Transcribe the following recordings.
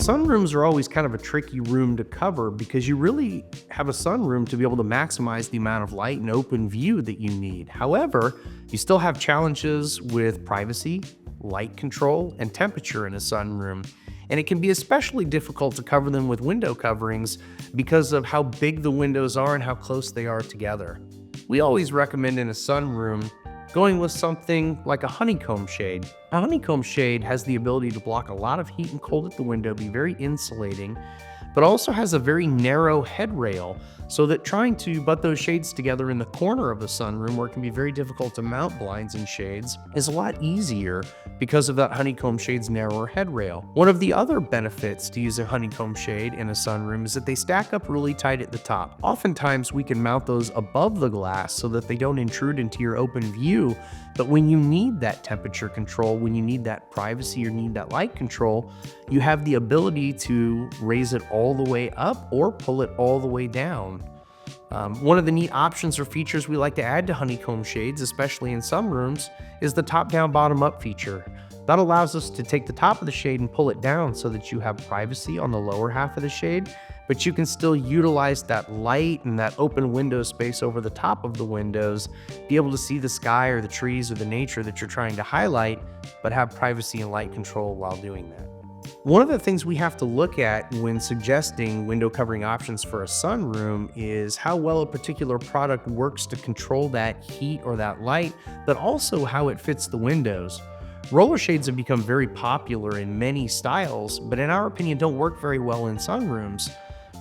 Sunrooms are always kind of a tricky room to cover because you really have a sunroom to be able to maximize the amount of light and open view that you need. However, you still have challenges with privacy, light control, and temperature in a sunroom. And it can be especially difficult to cover them with window coverings because of how big the windows are and how close they are together. We always recommend in a sunroom going with something like a honeycomb shade. A honeycomb shade has the ability to block a lot of heat and cold at the window, be very insulating, but also has a very narrow head rail so that trying to butt those shades together in the corner of a sunroom where it can be very difficult to mount blinds and shades is a lot easier because of that honeycomb shade's narrower head rail. One of the other benefits to use a honeycomb shade in a sunroom is that they stack up really tight at the top. Oftentimes we can mount those above the glass so that they don't intrude into your open view, but when you need that temperature control, when you need that privacy or need that light control, you have the ability to raise it all the way up or pull it all the way down. One of the neat options or features we like to add to honeycomb shades, especially in some rooms, is the top-down, bottom-up feature. That allows us to take the top of the shade and pull it down so that you have privacy on the lower half of the shade, but you can still utilize that light and that open window space over the top of the windows, be able to see the sky or the trees or the nature that you're trying to highlight, but have privacy and light control while doing that. One of the things we have to look at when suggesting window covering options for a sunroom is how well a particular product works to control that heat or that light, but also how it fits the windows. Roller shades have become very popular in many styles, but in our opinion don't work very well in sunrooms.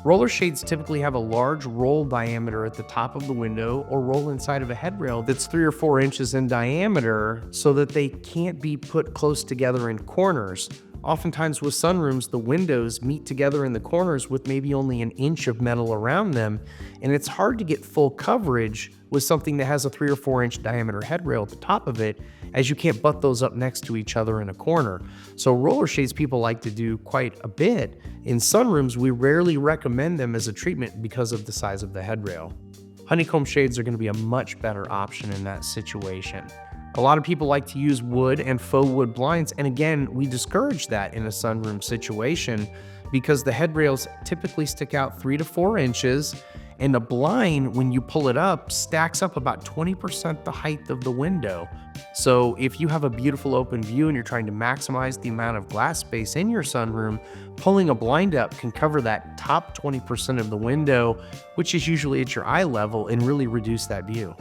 Roller shades typically have a large roll diameter at the top of the window or roll inside of a headrail that's 3 or 4 inches in diameter so that they can't be put close together in corners. Oftentimes with sunrooms, the windows meet together in the corners with maybe only an inch of metal around them, and it's hard to get full coverage with something that has a 3 or 4 inch diameter headrail at the top of it, as you can't butt those up next to each other in a corner. So roller shades people like to do quite a bit. In sunrooms, we rarely recommend them as a treatment because of the size of the headrail. Honeycomb shades are going to be a much better option in that situation. A lot of people like to use wood and faux wood blinds, and again, we discourage that in a sunroom situation because the headrails typically stick out 3 to 4 inches, and the blind, when you pull it up, stacks up about 20% the height of the window. So if you have a beautiful open view and you're trying to maximize the amount of glass space in your sunroom, pulling a blind up can cover that top 20% of the window, which is usually at your eye level, and really reduce that view.